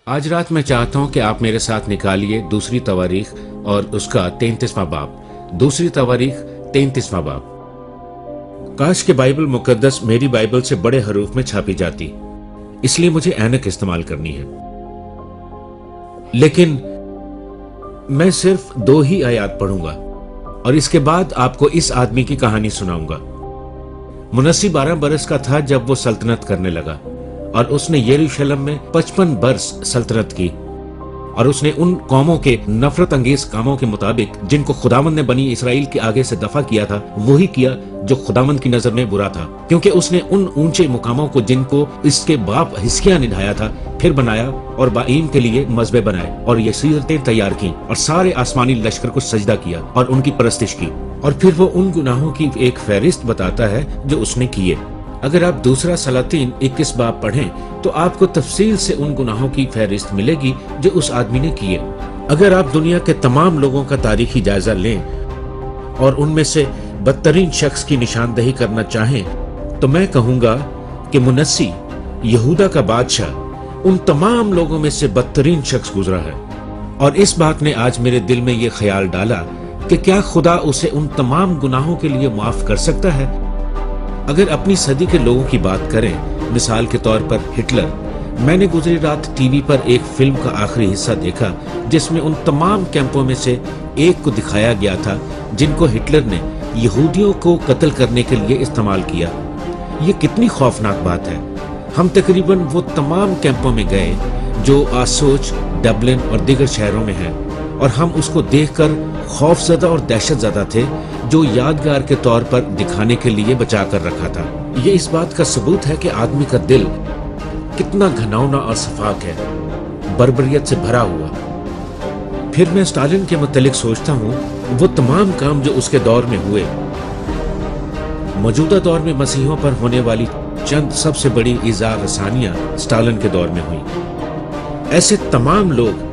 आज रात मैं चाहता हूं कि आप मेरे साथ निकालिए दूसरी तवारीख और उसका 33वां बाब। दूसरी तवारीख 33वां बाब। काश के बाइबल मुकद्दस मेरी बाइबल से बड़े हरूफ में छापी जाती, इसलिए मुझे ऐनक इस्तेमाल करनी है। लेकिन मैं सिर्फ 2 ही आयत पढ़ूंगा और इसके बाद आपको इस आदमी की कहानी सुनाऊंगा। मुनस्सी 12 बरस का था जब वो सल्तनत करने लगा और उसने यरूशलेम में 55 बरस सल्तनत की, और उसने उन कौमों के नफरत अंगेज कामों के मुताबिक जिनको खुदावंद ने बनी इसराइल के आगे से दफा किया था, वही किया जो खुदावंद की नजर में बुरा था, क्योंकि उसने उन ऊंचे मुकामों को जिनको इसके बाप हिजकिय्याह ने ढाया था फिर बनाया और बाईम के लिए मजबे बनाए और यसीरतें तैयार की और सारे आसमानी लश्कर को सजदा किया और उनकी परस्तिश की। और फिर वो उन गुनाहों की एक फहरिस्त बताता है जो उसने किए। अगर आप दूसरा सलातीन 21 बाब पढ़ें तो आपको तफसील से उन गुनाहों की फहरिस्त मिलेगी जो उस आदमी ने किए। अगर आप दुनिया के तमाम लोगों का तारीखी जायजा लें और उनमें से बदतरीन शख्स की निशानदही करना चाहें तो मैं कहूंगा कि मुनस्सी यहूदा का बादशाह उन तमाम लोगों में से बदतरीन शख्स गुजरा है। और इस बात ने आज मेरे दिल में यह ख्याल डाला कि क्या खुदा उसे उन तमाम गुनाहों के लिए माफ कर सकता है। अगर अपनी सदी के लोगों की बात करें, मिसाल के तौर पर हिटलर, मैंने गुजरी रात टीवी पर एक फिल्म का आखिरी हिस्सा देखा जिसमें उन तमाम कैंपों में से एक को दिखाया गया था जिनको हिटलर ने यहूदियों को कत्ल करने के लिए इस्तेमाल किया। ये कितनी खौफनाक बात है। हम तकरीबन वो तमाम कैंपों में गए जो आसोच, डबलिन और दीगर शहरों में हैं, और हम उसको देखकर खौफजदा और दहशतजदा थे, जो यादगार के तौर पर दिखाने के लिए बचा कर रखा था। ये इस बात का सबूत है कि आदमी का दिल कितना घनौना और सफाक है, बर्बरियत से भरा हुआ। फिर मैं स्टालिन के मुतालिक सोचता हूँ, वो तमाम काम जो उसके दौर में हुए, मौजूदा दौर में मसीहों पर होने वाली चंद सबसे बड़ी इज़ा रसानियां स्टालिन के दौर में हुई। ऐसे तमाम लोग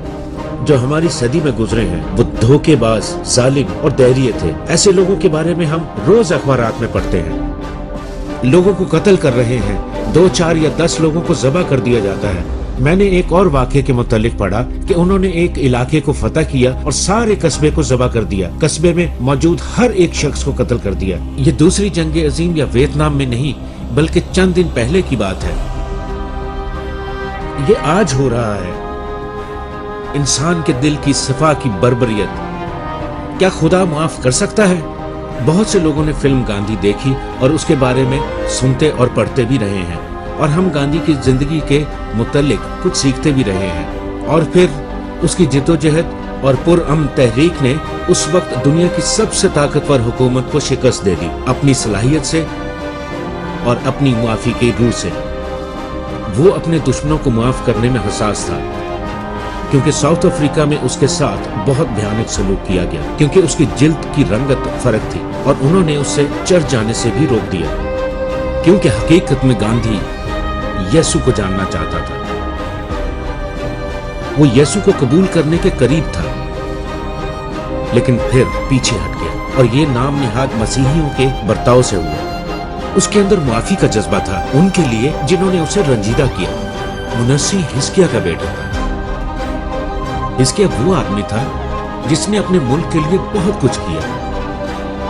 जो हमारी सदी में गुजरे हैं वो धोखेबाज, जालिम और दैरिये थे। ऐसे लोगों के बारे में हम रोज अखबारात में पढ़ते हैं। लोगों को कत्ल कर रहे हैं, 2, 4 या 10 लोगों को ज़बह कर दिया जाता है। मैंने एक और वाक़े के मुतालिक पढ़ा कि उन्होंने एक इलाके को फतह किया और सारे कस्बे को ज़बह कर दिया, कस्बे में मौजूद हर एक शख्स को कत्ल कर दिया। ये दूसरी जंग अजीम या वियतनाम में नहीं बल्कि चंद दिन पहले की बात है। ये आज हो रहा है। इंसान के दिल की सफा की बर्बरियत क्या खुदा माफ कर सकता है? बहुत से लोगों ने फिल्म गांधी देखी और उसके बारे में सुनते और पढ़ते भी रहे हैं, और हम गांधी की जिंदगी के मुतालिक कुछ सीखते भी रहे हैं। और फिर उसकी जिद्दोजहद और पुरअमन तहरीक ने उस वक्त दुनिया की सबसे ताकतवर हुकूमत को शिकस्त दे दी, अपनी सलाहियत से और अपनी मुआफी की रूह से। वो अपने दुश्मनों को माफ करने में हसास था, क्योंकि साउथ अफ्रीका में उसके साथ बहुत भयानक सलूक किया गया, क्योंकि उसकी जिल्द की रंगत फर्क थी और उन्होंने उससे चर्च जाने से भी रोक दिया, क्योंकि हकीकत में गांधी यीशु को जानना चाहता था। वो यीशु को कबूल करने के करीब था, लेकिन फिर पीछे हट गया, और ये नाम निहाद मसीहियों के बर्ताव से हुआ। उसके अंदर मुआफी का जज्बा था उनके लिए जिन्होंने उसे रंजीदा किया। मुनस्सी हिजकिय्याह का बेटा था। हिजकिय्याह वो आदमी था जिसने अपने मुल्क के लिए बहुत कुछ किया।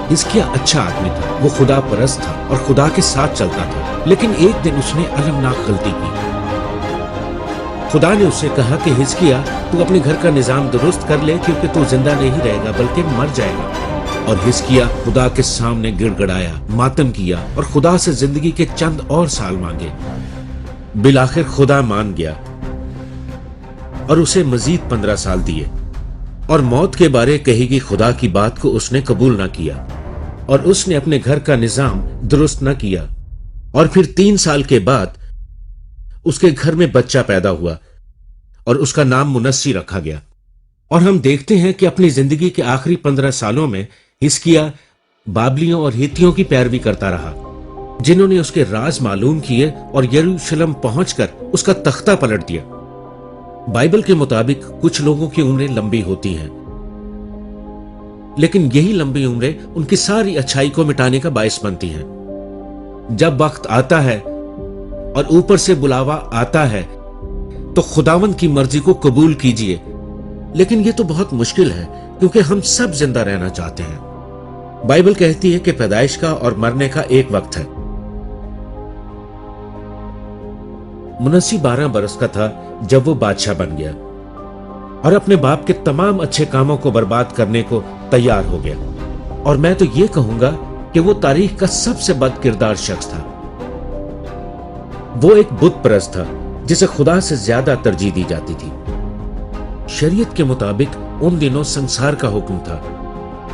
हिजकिय्याह अच्छा आदमी था, वो खुदा परस्त था और खुदा के साथ चलता था। लेकिन एक दिन उसने अलमनाक गलती की। खुदा ने उससे कहा कि हिजकिय्याह, तू अपने घर का निजाम दुरुस्त कर ले, क्योंकि तू जिंदा नहीं रहेगा बल्कि मर जाएगा। और हिजकिय्याह खुदा के सामने गिड़गड़ाया, मातम किया और खुदा से जिंदगी के चंद और साल मांगे। बिलाखिर खुदा मान गया और उसे मजीद 15 साल दिए, और मौत के बारे कहेगी खुदा की बात को उसने कबूल ना किया, और उसने अपने घर का निजाम दुरुस्त न किया। और फिर 3 साल के बाद उसके घर में बच्चा पैदा हुआ और उसका नाम मुनस्सी रखा गया। और हम देखते हैं कि अपनी जिंदगी के आखिरी 15 सालों में हिजकिय्याह बाबलियों और हित्तियों की पैरवी करता रहा, जिन्होंने उसके राज मालूम किए और यरूशलेम पहुंचकर उसका तख्ता पलट दिया। बाइबल के मुताबिक कुछ लोगों की उम्रें लंबी होती हैं, लेकिन यही लंबी उम्रें उनकी सारी अच्छाई को मिटाने का बायस बनती हैं। जब वक्त आता है और ऊपर से बुलावा आता है तो खुदावंद की मर्जी को कबूल कीजिए। लेकिन ये तो बहुत मुश्किल है, क्योंकि हम सब जिंदा रहना चाहते हैं। बाइबल कहती है कि पैदाइश का और मरने का एक वक्त है। मुनस्सी 12 बरस का था जब वो बादशाह बन गया और अपने बाप के तमाम अच्छे कामों को बर्बाद करने को तैयार हो गया। और मैं तो ये कहूंगा कि वो तारीख का सबसे बद किरदार शख्स था। वो एक बुत परस्त था जिसे खुदा से ज्यादा तरजीह दी जाती थी। शरीयत के मुताबिक उन दिनों संसार का हुक्म था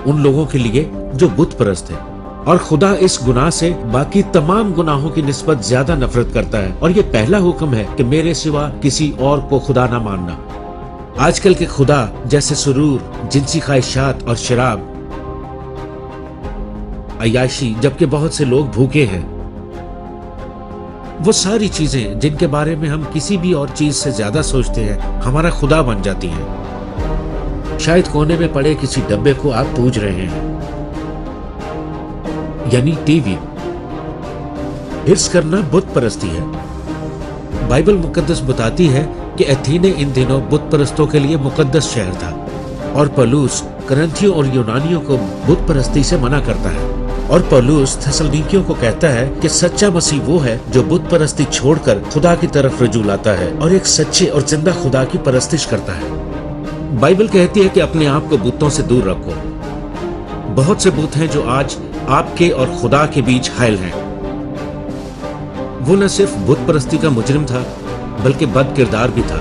उन लोगों के लिए जो बुत परस्त थे, और खुदा इस गुनाह से बाकी तमाम गुनाहों की निस्बत ज्यादा नफरत करता है। और ये पहला हुक्म है कि मेरे सिवा किसी और को खुदा ना मानना। आजकल के खुदा जैसे सुरूर, जिनसी ख्वाहिशात और शराब, अय्याशी, जबकि बहुत से लोग भूखे हैं, वो सारी चीजें जिनके बारे में हम किसी भी और चीज से ज्यादा सोचते हैं हमारा खुदा बन जाती हैं। शायद कोने में पड़े किसी डब्बे को आप पूज रहे हैं, यानी टीवी। हिर्स करना बुत परस्ती है। बाइबल मुकद्दस बताती है कि एथेने इन दिनों बुत परस्तों के लिए मुकद्दस शहर था, और पौलुस करंथियों और यूनानियों को बुत परस्ती से मना करता है। और पौलुस थेसलुनीकियों को कहता है कि सच्चा मसीह वो है जो बुत परस्ती छोड़कर खुदा की तरफ रजू लाता है और एक सच्चे और जिंदा खुदा की परस्तिश करता है। बाइबल कहती है कि अपने आप को बुतों से दूर रखो। बहुत से बुत हैं जो आज आपके और खुदा के बीच हायल हैं। वो न सिर्फ बुत परस्ती का मुजरिम था बल्कि बद किरदार भी था।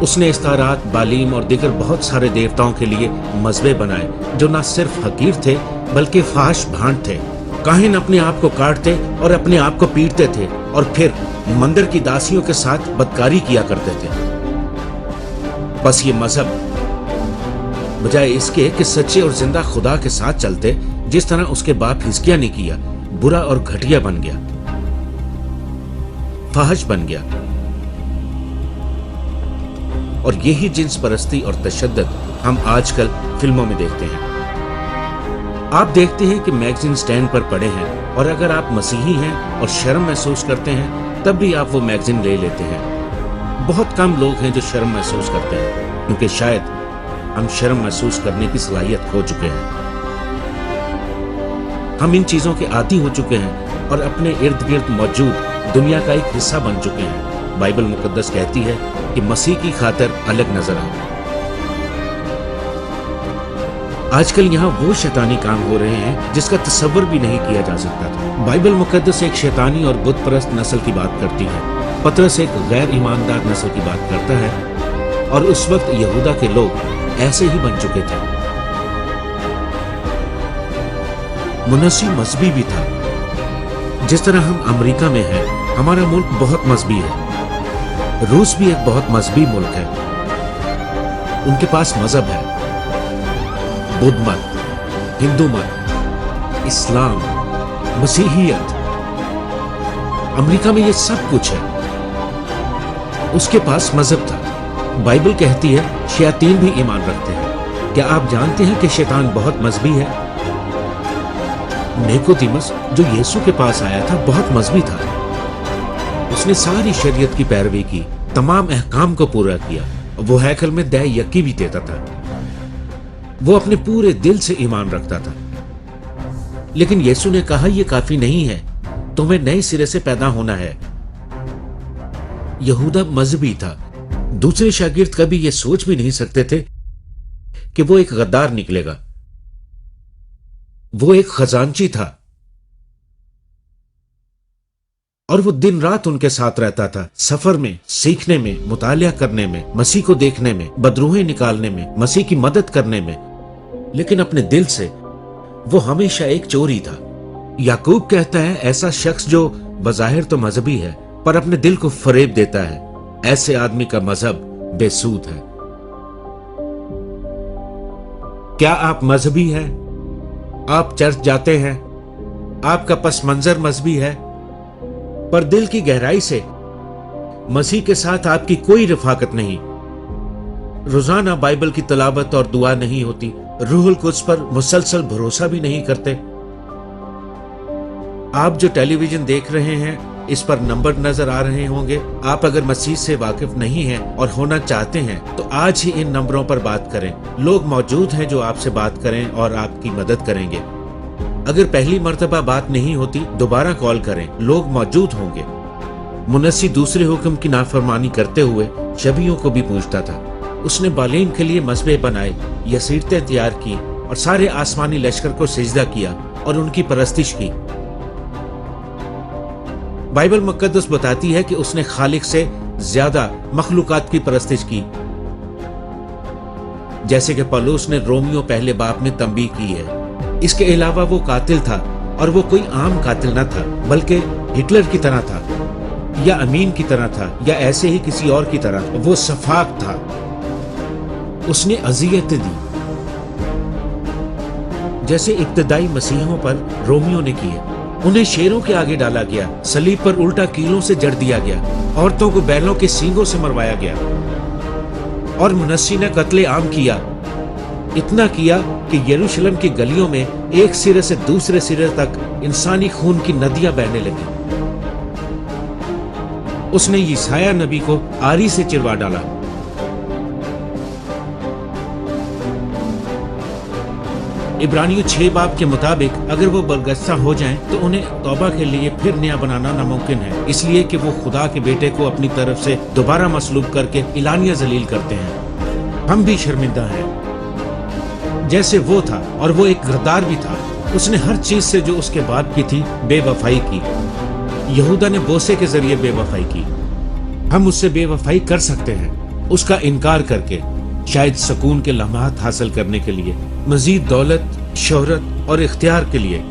उसने इस्तारात, बालीम और दीगर बहुत सारे देवताओं के लिए मज़बे बनाए जो न सिर्फ हकीर थे बल्कि फाहिश भांड थे। काहिन अपने आप को काटते और अपने आप को पीटते थे और फिर मंदिर की दासियों के साथ बदकारी किया करते थे। बस ये मजहब बजाय इसके कि सच्चे और जिंदा खुदा के साथ चलते, जिस तरह उसके बाप हिजकिय्याह ने किया, बुरा और घटिया बन गया, फाहिश बन गया। और यही जिन्स परस्ती और तशद्दुद हम आजकल फिल्मों में देखते हैं। आप देखते हैं कि मैगजीन स्टैंड पर पड़े हैं, और अगर आप मसीही हैं और शर्म महसूस करते हैं तब भी आप वो मैगजीन ले लेते हैं। बहुत कम लोग हैं जो शर्म महसूस करते हैं, क्योंकि शायद हम शर्म महसूस करने की सलाहियत खो चुके हैं। हम इन चीजों के आदी हो चुके हैं और अपने इर्द गिर्द मौजूद दुनिया का एक हिस्सा बन चुके हैं। बाइबल मुकद्दस कहती है कि मसीह की खातिर अलग नजर आओ। आजकल यहाँ वो शैतानी काम हो रहे हैं जिसका तसव्वुर भी नहीं किया जा सकता था। बाइबल मुकद्दस एक शैतानी और बुत परस्त नस्ल की बात करती है। पतरस एक गैर ईमानदार नस्ल की बात करता है, और उस वक्त यहूदा के लोग ऐसे ही बन चुके थे। मुनस्सी मजहबी भी था। जिस तरह हम अमेरिका में हैं, हमारा मुल्क बहुत मजहबी है। रूस भी एक बहुत मजहबी मुल्क है। उनके पास मजहब है, बुद्ध मत, हिंदू मत, इस्लाम, मसीहियत। अमेरिका में ये सब कुछ है। उसके पास मजहब था। बाइबल कहती है शैतान भी ईमान रखते हैं। क्या आप जानते हैं कि शैतान बहुत मजहबी है? निकोदेमुस जो यीशु के पास आया था बहुत मजहबी था। उसने सारी शरीयत की पैरवी की, तमाम अहकाम को पूरा किया। वो हैकल में दै यकी भी देता था। वो अपने पूरे दिल से ईमान रखता था। लेकिन यीशु ने कहा यह काफी नहीं है, तुम्हें नए सिरे से पैदा होना है। यहूदा मजहबी था। दूसरे शागिर्द कभी यह सोच भी नहीं सकते थे कि वो एक गद्दार निकलेगा। वो एक खजांची था और वो दिन रात उनके साथ रहता था, सफर में, सीखने में, मुतालिया करने में, मसीह को देखने में, बदरूहें निकालने में, मसीह की मदद करने में। लेकिन अपने दिल से वो हमेशा एक चोरी था। याकूब कहता है ऐसा शख्स जो बज़ाहिर तो मजहबी है पर अपने दिल को फरेब देता है, ऐसे आदमी का मजहब बेसूद है। क्या आप मजहबी हैं? आप चर्च जाते हैं, आपका पस मंजर मजहबी है, पर दिल की गहराई से मसीह के साथ आपकी कोई रफाकत नहीं। रोजाना बाइबल की तलावत और दुआ नहीं होती, रूहुल कुद्स पर मुसलसल भरोसा भी नहीं करते। आप जो टेलीविजन देख रहे हैं اس پر نمبر نظر آ رہے ہوں گے۔ آپ اگر مسیح سے واقف نہیں ہیں اور ہونا چاہتے ہیں تو آج ہی ان نمبروں پر بات کریں۔ لوگ موجود ہیں جو آپ سے بات کریں اور آپ کی مدد کریں گے۔ اگر پہلی مرتبہ بات نہیں ہوتی دوبارہ کال کریں، لوگ موجود ہوں گے۔ منسی دوسرے حکم کی نافرمانی کرتے ہوئے شبیوں کو بھی پوچھتا تھا۔ اس نے بالیم کے لیے مذبح بنائے، یسیرتیں تیار کی اور سارے آسمانی لشکر کو سجدہ کیا اور ان کی پرستش کی۔ بائبل مقدس بتاتی ہے کہ اس نے خالق سے زیادہ مخلوقات کی پرستش کی، جیسے کہ پولس نے رومیو پہلے باب میں تنبیہ کی ہے۔ اس کے علاوہ وہ قاتل تھا، اور وہ کوئی عام قاتل نہ تھا بلکہ ہٹلر کی طرح تھا، یا امین کی طرح تھا، یا ایسے ہی کسی اور کی طرح۔ وہ سفاک تھا، اس نے اذیتیں دی جیسے ابتدائی مسیحوں پر رومیو نے کیے۔ انہیں شیروں کے آگے ڈالا گیا، صلیب پر الٹا کیلوں سے جڑ دیا گیا، عورتوں کو بیلوں کے سینگوں سے مروایا گیا، اور منسی نے قتل عام کیا۔ اتنا کیا کہ یروشلم کی گلیوں میں ایک سرے سے دوسرے سرے تک انسانی خون کی ندیاں بہنے لگی۔ اس نے یسایہ نبی کو آری سے چروا ڈالا۔ عبرانیوں 6 باب کے مطابق اگر وہ برگشتہ ہو جائیں تو انہیں توبہ کے لیے پھر نیا بنانا ناممکن ہے، اس لیے کہ وہ خدا کے بیٹے کو اپنی طرف سے دوبارہ مصلوب کر کے اعلانیہ ذلیل کرتے ہیں۔ ہم بھی شرمندہ ہیں جیسے وہ تھا، اور وہ ایک غدار بھی تھا۔ اس نے ہر چیز سے جو اس کے باپ کی تھی بے وفائی کی۔ یہودا نے بوسے کے ذریعے بے وفائی کی۔ ہم اس سے بے وفائی کر سکتے ہیں، اس کا انکار کر کے، شاید سکون کے لمحات حاصل کرنے کے لیے، مزید دولت، شہرت اور اختیار کے لیے۔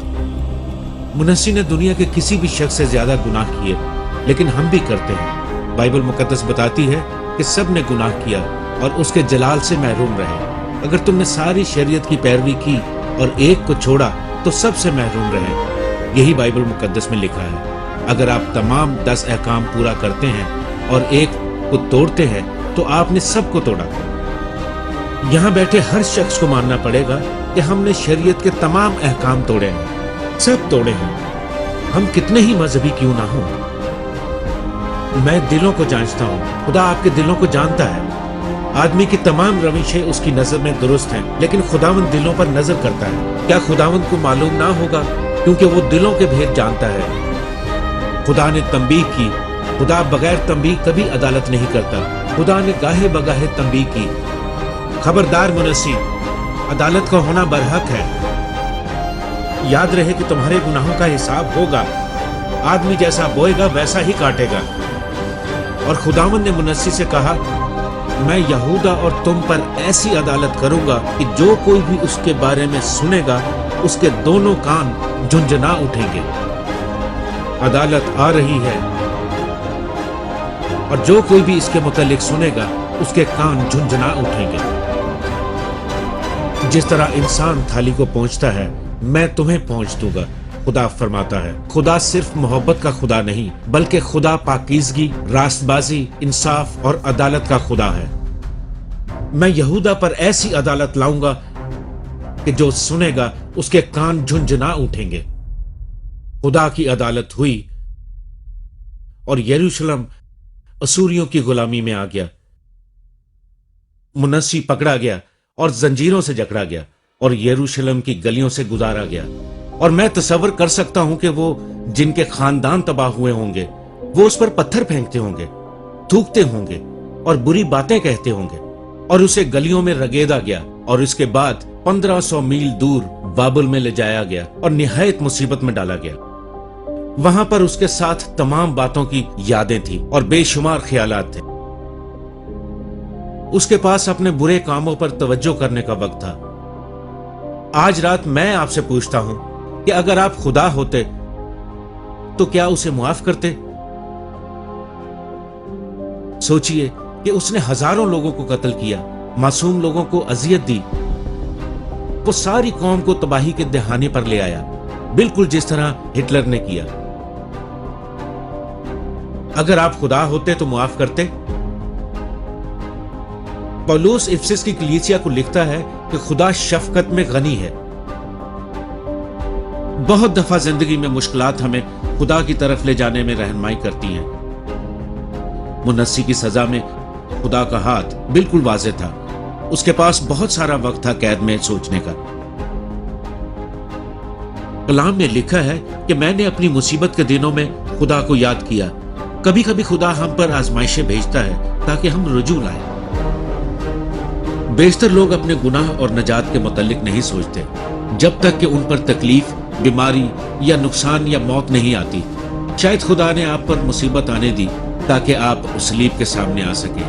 منسی نے دنیا کے کسی بھی شخص سے زیادہ گناہ کیے، لیکن ہم بھی کرتے ہیں۔ بائبل مقدس بتاتی ہے کہ سب نے گناہ کیا اور اس کے جلال سے محروم رہے۔ اگر تم نے ساری شریعت کی پیروی کی اور ایک کو چھوڑا تو سب سے محروم رہے۔ یہی بائبل مقدس میں لکھا ہے۔ اگر آپ تمام 10 احکام پورا کرتے ہیں اور ایک کو توڑتے ہیں تو آپ نے سب کو توڑا۔ یہاں بیٹھے ہر شخص کو ماننا پڑے گا کہ ہم نے شریعت کے تمام احکام توڑے ہیں، سب توڑے ہیں، ہم کتنے ہی مذہبی کیوں نہ ہوں۔ میں دلوں کو جانچتا ہوں، خدا آپ کے دلوں کو جانتا ہے۔ آدمی کی تمام روشیں اس کی نظر میں درست ہیں، لیکن خداوند دلوں پر نظر کرتا ہے۔ کیا خداوند کو معلوم نہ ہوگا؟ کیونکہ وہ دلوں کے بھید جانتا ہے۔ خدا نے تنبیہ کی، خدا بغیر تنبیہ کبھی عدالت نہیں کرتا۔ خدا نے گاہے بگاہے تنبیہ کی۔ خبردار منسی، عدالت کا ہونا برحق ہے۔ یاد رہے کہ تمہارے گناہوں کا حساب ہوگا۔ آدمی جیسا بوئے گا ویسا ہی کاٹے گا۔ اور خداوند نے منسی سے کہا، میں یہودا اور تم پر ایسی عدالت کروں گا کہ جو کوئی بھی اس کے بارے میں سنے گا اس کے دونوں کان جھنجھنا اٹھیں گے۔ عدالت آ رہی ہے، اور جو کوئی بھی اس کے متعلق سنے گا اس کے کان جھنجھنا اٹھیں گے۔ جس طرح انسان تھالی کو پہنچتا ہے، میں تمہیں پہنچ دوں گا، خدا فرماتا ہے۔ خدا صرف محبت کا خدا نہیں بلکہ خدا پاکیزگی، راست بازی، انصاف اور عدالت کا خدا ہے۔ میں یہودا پر ایسی عدالت لاؤں گا کہ جو سنے گا اس کے کان جھنجھنا اٹھیں گے۔ خدا کی عدالت ہوئی اور یروشلم اسوریوں کی غلامی میں آ گیا۔ منسی پکڑا گیا اور زنجیروں سے جکڑا گیا اور یروشلم کی گلیوں سے گزارا گیا۔ اور میں تصور کر سکتا ہوں کہ وہ جن کے خاندان تباہ ہوئے ہوں گے، وہ اس پر پتھر پھینکتے ہوں گے، تھوکتے ہوں گے اور بری باتیں کہتے ہوں گے، اور اسے گلیوں میں رگیدا گیا، اور اس کے بعد 1500 میل دور بابل میں لے جایا گیا اور نہایت مصیبت میں ڈالا گیا۔ وہاں پر اس کے ساتھ تمام باتوں کی یادیں تھیں اور بے شمار خیالات تھے۔ اس کے پاس اپنے برے کاموں پر توجہ کرنے کا وقت تھا۔ آج رات میں آپ سے پوچھتا ہوں کہ اگر آپ خدا ہوتے تو کیا اسے معاف کرتے؟ سوچئے کہ اس نے ہزاروں لوگوں کو قتل کیا، معصوم لوگوں کو اذیت دی، وہ ساری قوم کو تباہی کے دہانے پر لے آیا، بالکل جس طرح ہٹلر نے کیا۔ اگر آپ خدا ہوتے تو معاف کرتے؟ پولس افسس کی کلیسیا کو لکھتا ہے کہ خدا شفقت میں غنی ہے۔ بہت دفعہ زندگی میں مشکلات ہمیں خدا کی طرف لے جانے میں رہنمائی کرتی ہیں۔ منسی کی سزا میں خدا کا ہاتھ بالکل واضح تھا۔ اس کے پاس بہت سارا وقت تھا قید میں سوچنے کا۔ کلام میں لکھا ہے کہ میں نے اپنی مصیبت کے دنوں میں خدا کو یاد کیا۔ کبھی کبھی خدا ہم پر آزمائشیں بھیجتا ہے تاکہ ہم رجوع لائیں۔ بیشتر لوگ اپنے گناہ اور نجات کے متعلق نہیں سوچتے جب تک کہ ان پر تکلیف، بیماری یا نقصان یا موت نہیں آتی۔ شاید خدا نے آپ پر مصیبت آنے دی تاکہ آپ صلیب کے سامنے آ سکیں۔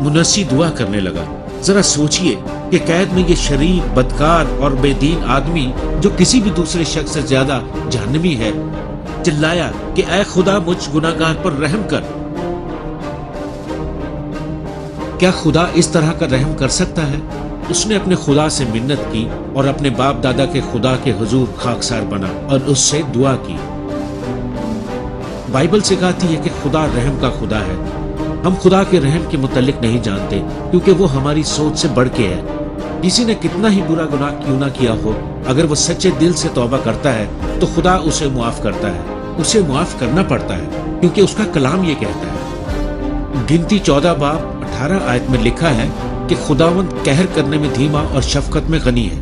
منسی دعا کرنے لگا، ذرا سوچئے کہ قید میں یہ شریر، بدکار اور بے دین آدمی جو کسی بھی دوسرے شخص سے زیادہ جہنمی ہے، چلایا کہ اے خدا مجھ گناہگار پر رحم کر۔ کیا خدا اس طرح کا رحم کر سکتا ہے؟ اس نے اپنے خدا سے منت کی اور اپنے باپ دادا کے خدا کے حضور خاکسار بنا اور اس سے دعا کی۔ بائبل سکھاتی ہے کہ خدا رحم کا خدا ہے۔ ہم خدا کے رحم کے متعلق نہیں جانتے کیونکہ وہ ہماری سوچ سے بڑھ کے ہے۔ کسی نے کتنا ہی برا گناہ کیوں نہ کیا ہو، اگر وہ سچے دل سے توبہ کرتا ہے تو خدا اسے معاف کرتا ہے۔ اسے معاف کرنا پڑتا ہے کیونکہ اس کا کلام یہ کہتا ہے۔ گنتی 14 باب 18 آیت میں لکھا ہے کہ خداوند قہر کرنے میں دھیما اور شفقت میں غنی ہے،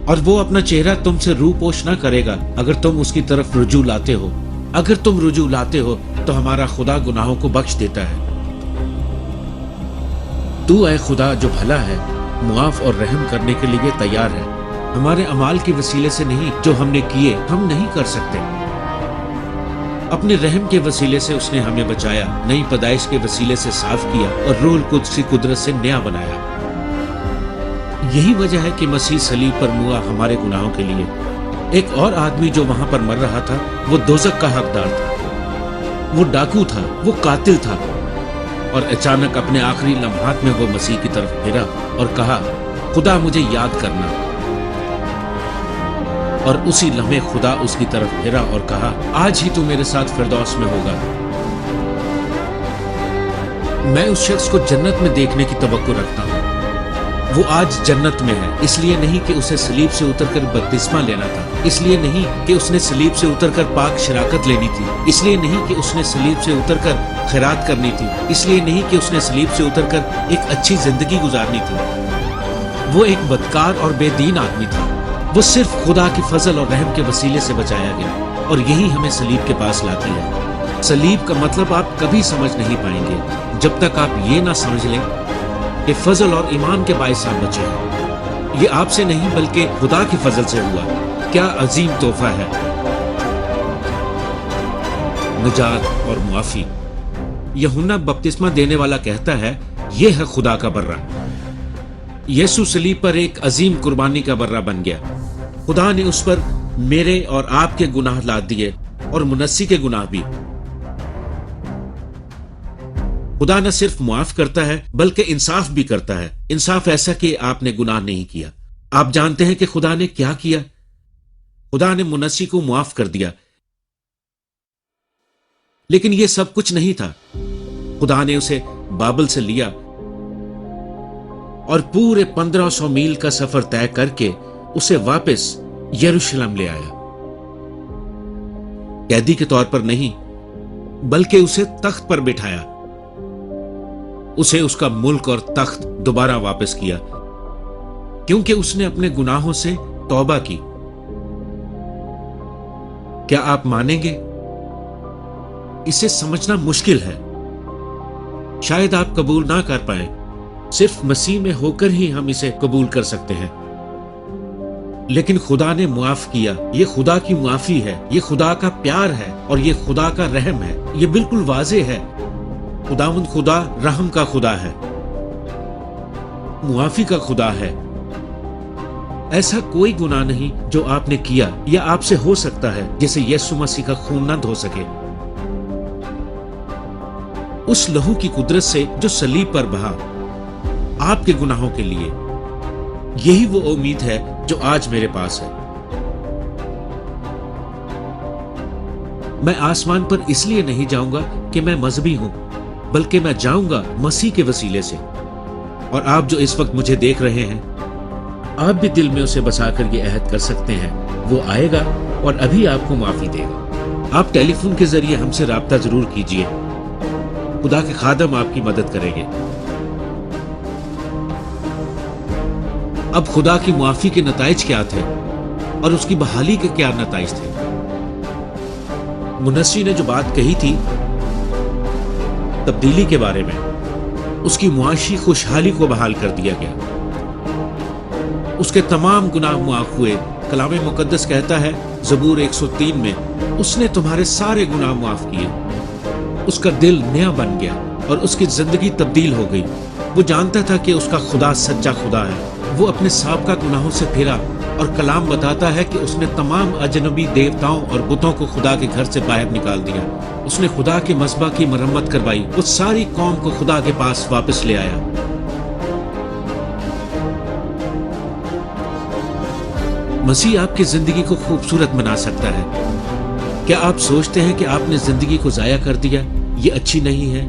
اور وہ اپنا چہرہ تم سے رو پوش نہ کرے گا اگر تم اس کی طرف رجوع لاتے ہو۔ اگر تم رجوع لاتے ہو تو ہمارا خدا گناہوں کو بخش دیتا ہے۔ تو اے خدا جو بھلا ہے، معاف اور رحم کرنے کے لیے تیار ہے۔ ہمارے اعمال کے وسیلے سے نہیں، جو ہم نے کیے ہم نہیں کر سکتے۔ اپنے رحم کے وسیلے سے اس نے ہمیں بچایا، نئی پیدائش کے وسیلے سے صاف کیا اور روح القدس کی قدرت سے نیا بنایا۔ یہی وجہ ہے کہ مسیح صلیب پر موا ہمارے گناہوں کے لیے۔ ایک اور آدمی جو وہاں پر مر رہا تھا وہ دوزخ کا حقدار تھا۔ وہ ڈاکو تھا، وہ قاتل تھا، اور اچانک اپنے آخری لمحات میں وہ مسیح کی طرف پھرا اور کہا، خدا مجھے یاد کرنا۔ اور اسی لمحے خدا اس کی طرف پھرا اور کہا، آج ہی تو میرے ساتھ فردوس میں ہوگا۔ میں اس شخص کو جنت میں دیکھنے کی توقع رکھتا ہوں۔ وہ آج جنت میں ہے، اس لیے نہیں کہ اسے صلیب سے اتر کر بپتسمہ لینا تھا، اس لیے نہیں کہ اس نے صلیب سے اتر کر پاک شراکت لینی تھی، اس لیے نہیں کہ اس نے صلیب سے اتر کر خیرات کرنی تھی، اس لیے نہیں کہ اس نے صلیب سے اتر کر ایک اچھی زندگی گزارنی تھی۔ وہ ایک بدکار اور بے دین آدمی تھا۔ وہ صرف خدا کی فضل اور رحم کے وسیلے سے بچایا گیا، اور یہی ہمیں صلیب کے پاس لاتی ہے۔ صلیب کا مطلب آپ کبھی سمجھ نہیں پائیں گے جب تک آپ یہ نہ سمجھ لیں کہ فضل اور ایمان کے باعث آپ بچے ہیں۔ یہ آپ سے نہیں بلکہ خدا کی فضل سے ہوا۔ کیا عظیم تحفہ ہے! نجات اور معافی۔ یوحنا بپتسمہ دینے والا کہتا ہے، یہ ہے خدا کا برہ۔ یسوع صلیب پر ایک عظیم قربانی کا برہ بن گیا۔ خدا نے اس پر میرے اور آپ کے گناہ لاد دیے، اور منسی کے گناہ بھی۔ خدا نہ صرف معاف کرتا ہے بلکہ انصاف بھی کرتا ہے۔ انصاف ایسا کہ آپ نے گناہ نہیں کیا۔ آپ جانتے ہیں کہ خدا نے کیا کیا؟ خدا نے منسی کو معاف کر دیا۔ لیکن یہ سب کچھ نہیں تھا۔ خدا نے اسے بابل سے لیا اور پورے 1500 میل کا سفر طے کر کے اسے واپس یروشلم لے آیا۔ قیدی کے طور پر نہیں بلکہ اسے تخت پر بٹھایا۔ اسے اس کا ملک اور تخت دوبارہ واپس کیا، کیونکہ اس نے اپنے گناہوں سے توبہ کی۔ کیا آپ مانیں گے؟ اسے سمجھنا مشکل ہے، شاید آپ قبول نہ کر پائیں۔ صرف مسیح میں ہو کر ہی ہم اسے قبول کر سکتے ہیں۔ لیکن خدا نے معاف کیا۔ یہ خدا کی معافی ہے، یہ خدا کا پیار ہے، اور یہ خدا کا رحم ہے۔ یہ بالکل واضح ہے۔ خداوند خدا رحم کا خدا ہے، معافی کا خدا ہے۔ ایسا کوئی گناہ نہیں جو آپ نے کیا یا آپ سے ہو سکتا ہے جسے یسوع مسیح کا خون نہ دھو سکے۔ اس لہو کی قدرت سے جو صلیب پر بہا آپ کے گناہوں کے لیے، یہی وہ امید ہے جو آج میرے پاس ہے۔ میں آسمان پر اس لیے نہیں جاؤں گا کہ میں مذہبی ہوں، بلکہ میں جاؤں گا مسیح کے وسیلے سے۔ اور آپ جو اس وقت مجھے دیکھ رہے ہیں، آپ بھی دل میں اسے بسا کر یہ عہد کر سکتے ہیں، وہ آئے گا اور ابھی آپ کو معافی دے گا۔ آپ ٹیلی فون کے ذریعے ہم سے رابطہ ضرور کیجیے، خدا کے خادم آپ کی مدد کریں گے۔ اب خدا کی معافی کے نتائج کیا تھے اور اس کی بحالی کے کیا نتائج تھے؟ منسی نے جو بات کہی تھی تبدیلی کے بارے میں، اس کی معاشی خوشحالی کو بحال کر دیا گیا، اس کے تمام گناہ معاف ہوئے۔ کلام مقدس کہتا ہے زبور 103 میں، اس نے تمہارے سارے گناہ معاف کیے۔ اس کا دل نیا بن گیا اور اس کی زندگی تبدیل ہو گئی۔ وہ جانتا تھا کہ اس کا خدا سچا خدا ہے۔ وہ اپنے سابقہ گناہوں سے پھرا اور کلام بتاتا ہے کہ اس نے تمام اجنبی دیوتاؤں اور بتوں کو خدا کے گھر سے باہر نکال دیا۔ اس نے خدا کے مذبح کی مرمت کروائی، وہ ساری قوم کو خدا کے پاس واپس لے آیا۔ مسیح آپ کی زندگی کو خوبصورت بنا سکتا ہے۔ کیا آپ سوچتے ہیں کہ آپ نے زندگی کو ضائع کر دیا؟ یہ اچھی نہیں ہے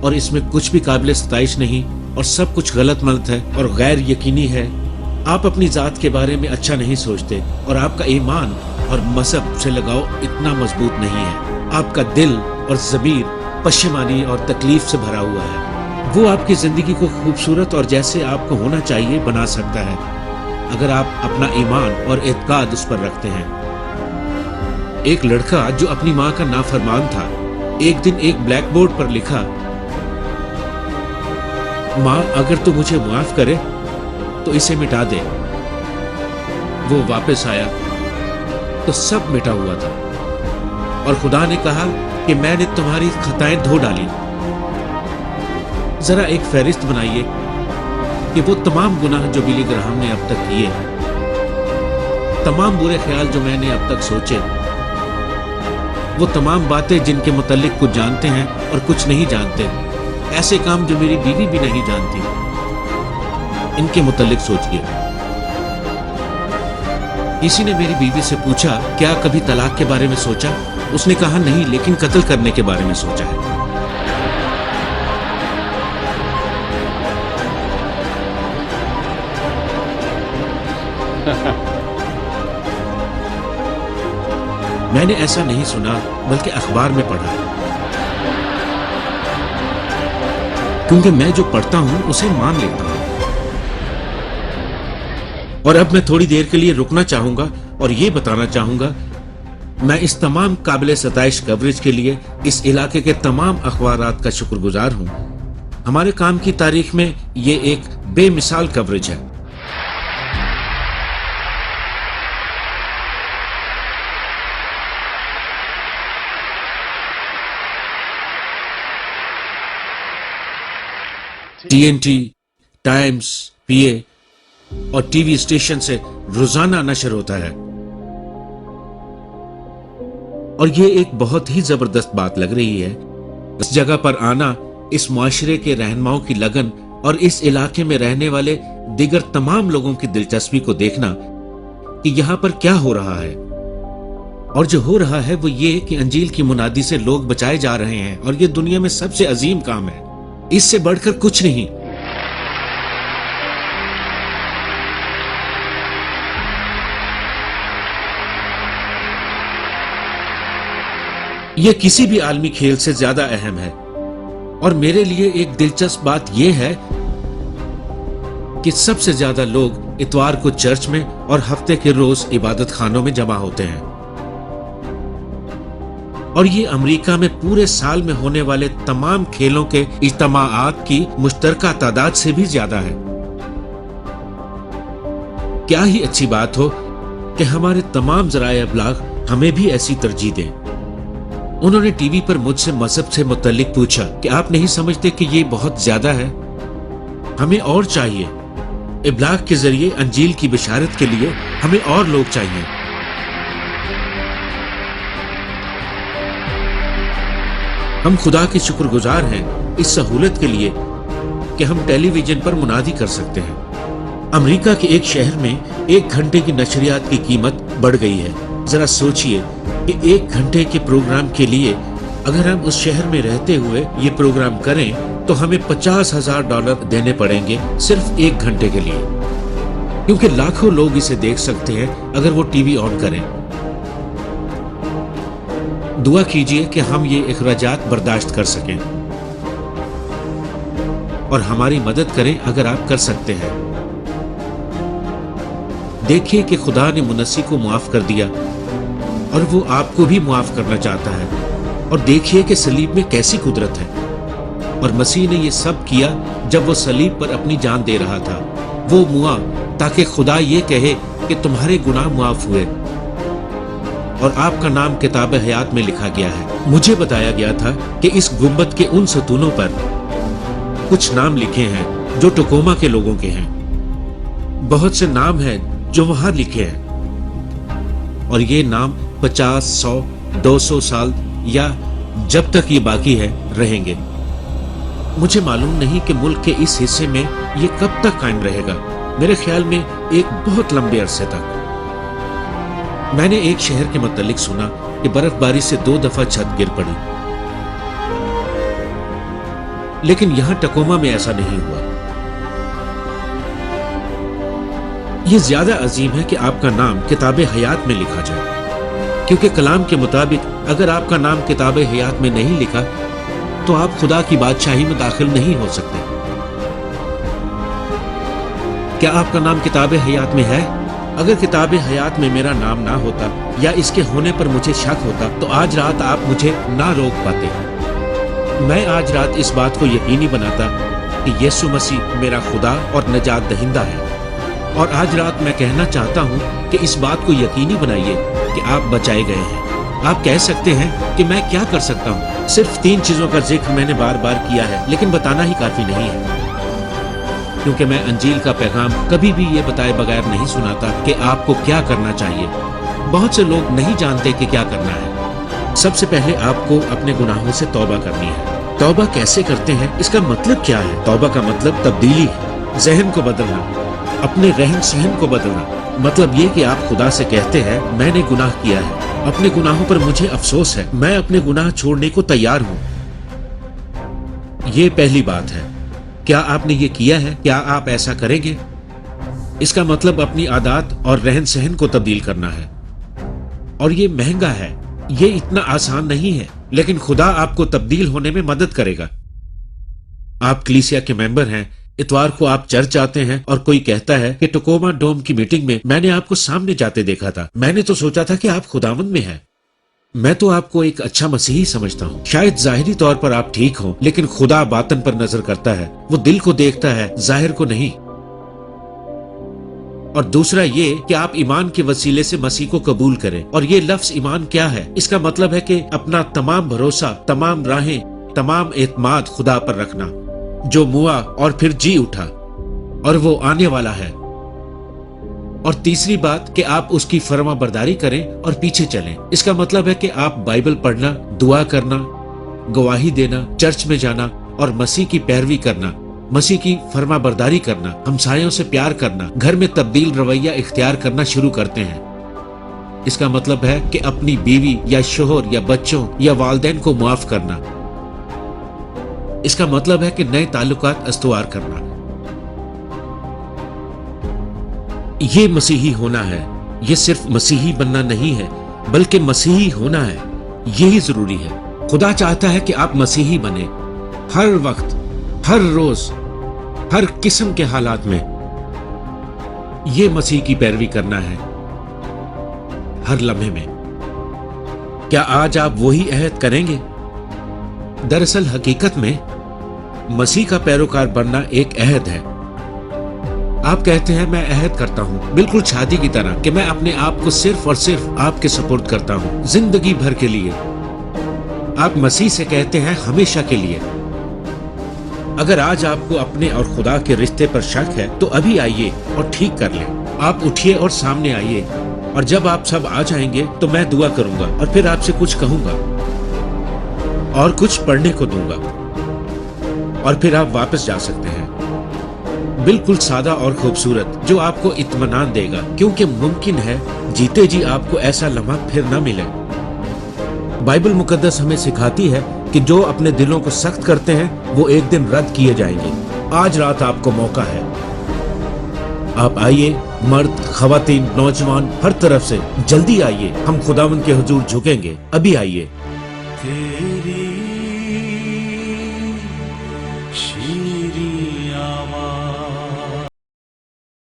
اور اس میں کچھ بھی قابل ستائش نہیں اور سب کچھ غلط ملت ہے اور غیر یقینی ہے۔ آپ اپنی ذات کے بارے میں اچھا نہیں سوچتے اور آپ کا ایمان اور مذہب سے لگاؤ اتنا مضبوط نہیں ہے۔ آپ کا دل اور ضمیر پشیمانی اور تکلیف سے بھرا ہوا ہے۔ وہ آپ کی زندگی کو خوبصورت اور جیسے آپ کو ہونا چاہیے بنا سکتا ہے اگر آپ اپنا ایمان اور اعتقاد اس پر رکھتے ہیں۔ ایک لڑکا جو اپنی ماں کا نافرمان تھا، ایک دن ایک بلیک بورڈ پر لکھا، ماں اگر تو مجھے معاف کرے تو اسے مٹا دے۔ وہ واپس آیا تو سب مٹا ہوا تھا اور خدا نے کہا کہ میں نے تمہاری خطائیں دھو ڈالی۔ ذرا ایک فہرست بنائیے کہ وہ تمام گناہ جو بلی گراہم نے اب تک کیے، تمام برے خیال جو میں نے اب تک سوچے، وہ تمام باتیں جن کے متعلق کچھ جانتے ہیں اور کچھ نہیں جانتے، ایسے کام جو میری بیوی بھی نہیں جانتی، ان کے متعلق سوچئے۔ کسی نے میری بیوی سے پوچھا کیا کبھی طلاق کے بارے میں سوچا؟ اس نے کہا نہیں، لیکن قتل کرنے کے بارے میں سوچا ہے۔ میں نے ایسا نہیں سنا بلکہ اخبار میں پڑھا، کیونکہ میں جو پڑھتا ہوں اسے مان لیتا ہوں۔ اور اب میں تھوڑی دیر کے لیے رکنا چاہوں گا اور یہ بتانا چاہوں گا، میں اس تمام قابل ستائش کوریج کے لیے اس علاقے کے تمام اخبارات کا شکر گزار ہوں۔ ہمارے کام کی تاریخ میں یہ ایک بے مثال کوریج ہے۔ ٹی این ٹی، ٹائمز، پی اے اور ٹی وی اسٹیشن سے روزانہ نشر ہوتا ہے، اور یہ ایک بہت ہی زبردست بات لگ رہی ہے۔ اس جگہ پر آنا، اس معاشرے کے رہنماؤں کی لگن اور اس علاقے میں رہنے والے دیگر تمام لوگوں کی دلچسپی کو دیکھنا کہ یہاں پر کیا ہو رہا ہے، اور جو ہو رہا ہے وہ یہ کہ انجیل کی منادی سے لوگ بچائے جا رہے ہیں، اور یہ دنیا میں سب سے عظیم کام ہے، اس سے بڑھ کر کچھ نہیں۔ یہ کسی بھی عالمی کھیل سے زیادہ اہم ہے، اور میرے لیے ایک دلچسپ بات یہ ہے کہ سب سے زیادہ لوگ اتوار کو چرچ میں اور ہفتے کے روز عبادت خانوں میں جمع ہوتے ہیں، اور یہ امریکہ میں پورے سال میں ہونے والے تمام کھیلوں کے اجتماعات کی مشترکہ تعداد سے بھی زیادہ ہے۔ کیا ہی اچھی بات ہو کہ ہمارے تمام ذرائع ابلاغ ہمیں بھی ایسی ترجیح دیں۔ انہوں نے ٹی وی پر مجھ سے مذہب سے متعلق پوچھا کہ آپ نہیں سمجھتے کہ یہ بہت زیادہ ہے؟ ہمیں اور چاہیے۔ ابلاغ کے ذریعے انجیل کی بشارت کے لیے ہمیں اور لوگ چاہیے۔ ہم خدا کے شکر گزار ہیں اس سہولت کے لیے کہ ہم ٹیلی ویژن پر منادی کر سکتے ہیں۔ امریکہ کے ایک شہر میں 1 گھنٹے کی نشریات کی قیمت بڑھ گئی ہے۔ ذرا سوچئے کہ 1 گھنٹے کے پروگرام کے لیے اگر ہم اس شہر میں رہتے ہوئے یہ پروگرام کریں تو ہمیں $50,000 دینے پڑیں گے صرف 1 گھنٹے کے لیے۔ क्योंकि लाखों लोग इसे देख सकते हैं अगर वो टीवी ऑन करें। दुआ कीजिए कि हम ये अखराजात बर्दाश्त कर सकें और हमारी मदद करें अगर आप कर सकते हैं। देखिए कि खुदा ने मुनस्सी को मुआफ कर दिया और वो आपको भी मुआफ करना चाहता है। और देखिए कि सलीब में कैसी कुदरत है। और मसीह ने ये सब किया जब वो सलीब पर अपनी जान दे रहा था। वो मुआ ताकि खुदा ये कहे कि तुम्हारे गुनाह मुआफ हुए और आपका नाम किताब हयात में लिखा गया है। मुझे बताया गया था कि इस गुंबद के उन सतूनों पर कुछ नाम लिखे हैं जो टकोमा के लोगों के हैं। बहुत से नाम हैं जो वहां लिखे हैं और ये नाम 50, 100, 200 साल या जब तक ये बाकी है रहेंगे। मुझे मालूम नहीं कि मुल्क के इस हिस्से में ये कब तक कायम रहेगा। मेरे ख्याल में एक बहुत लंबे अरसे तक। मैंने एक शहर के मुतालिक सुना कि बर्फबारी से 2 दफा छत गिर पड़ी, लेकिन यहां टकोमा में ऐसा नहीं हुआ। यह ज्यादा अजीम है कि आपका नाम किताब हयात में लिखा जाए, क्योंकि कलाम के मुताबिक अगर आपका नाम किताब हयात में नहीं लिखा तो आप खुदा की बादशाही में दाखिल नहीं हो सकते। क्या आपका नाम किताब हयात में है? अगर किताब हयात में मेरा नाम ना होता या इसके होने पर मुझे शक होता तो आज रात आप मुझे ना रोक पाते। मैं आज रात इस बात को यकीनी बनाता कि यीशु मसीह मेरा खुदा और नजात दहिंदा है। और आज रात मैं कहना चाहता हूँ कि इस बात को यकीनी बनाइए कि आप बचाए गए हैं। आप कह सकते हैं कि मैं क्या कर सकता हूँ। सिर्फ 3 चीजों का जिक्र मैंने बार बार किया है, लेकिन बताना ही काफी नहीं है, क्योंकि मैं अंजील का पैगाम कभी भी ये बताए बगैर नहीं सुनाता कि आपको क्या करना चाहिए। बहुत से लोग नहीं जानते कि क्या करना है। सबसे पहले आपको अपने गुनाहों से तौबा करनी है। तौबा कैसे करते हैं, इसका मतलब क्या है? तौबा का मतलब तब्दीली है, जहन को बदलना, अपने रहन सहन को बदलना। मतलब ये कि आप खुदा से कहते हैं मैंने गुनाह किया है, अपने गुनाहों पर मुझे अफसोस है, मैं अपने गुनाह छोड़ने को तैयार हूँ। ये पहली बात है। क्या आपने ये किया है? क्या आप ऐसा करेंगे? इसका मतलब अपनी आदत और रहन सहन को तब्दील करना है। और ये महंगा है, ये इतना आसान नहीं है, लेकिन खुदा आपको तब्दील होने में मदद करेगा। आप कलीसिया के मेंबर हैं, इतवार को आप चर्च आते हैं और कोई कहता है कि टकोमा डोम की मीटिंग में मैंने आपको सामने जाते देखा था, मैंने तो सोचा था कि आप खुदावंद में हैं। मैं तो आपको एक अच्छा मसीही समझता हूँ। शायद जाहिरी तौर पर आप ठीक हो, लेकिन खुदा बातन पर नजर करता है, वो दिल को देखता है, जाहिर को नहीं। और दूसरा ये कि आप ईमान के वसीले से मसीह को कबूल करें। और ये लफ्ज ईमान क्या है? इसका मतलब है कि अपना तमाम भरोसा, तमाम राहें, तमाम एतमाद खुदा पर रखना, जो मुआ और फिर जी उठा और वो आने वाला है। और तीसरी बात कि आप उसकी फर्मा बरदारी करें और पीछे चलें। इसका मतलब है कि आप बाइबल पढ़ना, दुआ करना, गवाही देना, चर्च में जाना और मसीह की पैरवी करना, मसीह की फर्मा बरदारी करना, हमसायों से प्यार करना, घर में तब्दील रवैया इख्तियार करना शुरू करते हैं। इसका मतलब है कि अपनी बीवी या शोहर या बच्चों या वालिदैन को मुआफ करना। इसका मतलब है कि नए ताल्लुकात अस्तवार करना। ये मसीही होना है। ये सिर्फ मसीही बनना नहीं है, बल्कि मसीही होना है। यही जरूरी है। खुदा चाहता है कि आप मसीही बने, हर वक्त, हर रोज, हर किस्म के हालात में। ये मसीह की पैरवी करना है, हर लम्हे में। क्या आज आप वही अहद करेंगे? दरअसल हकीकत में मसीह का पैरोकार बनना एक अहद है। आप कहते हैं मैं अहद करता हूं, बिल्कुल शादी की तरह, कि मैं अपने आप को सिर्फ और सिर्फ आपके सपोर्ट करता हूं, जिंदगी भर के लिए। आप मसीह से कहते हैं हमेशा के लिए। अगर आज आपको अपने और खुदा के रिश्ते पर शक है तो अभी आइए और ठीक कर लें। आप उठिए और सामने आइए, और जब आप सब आ जाएंगे तो मैं दुआ करूंगा और फिर आपसे कुछ कहूंगा और कुछ पढ़ने को दूंगा, और फिर आप वापस जा सकते हैं। बिल्कुल सादा और खूबसूरत, जो आपको इत्मीनान देगा, क्योंकि मुमकिन है जीते जी आपको ऐसा लम्हा फिर न मिले। बाइबल मुकद्दस हमें सिखाती है कि जो अपने दिलों को सख्त करते हैं वो एक दिन रद्द किए जाएंगे। आज रात आपको मौका है। आप आइए مرد، خواتین، نوجوان، ہر طرف سے جلدی آئیے، ہم خداوند کے حضور جھکیں گے، ابھی آئیے۔ تیری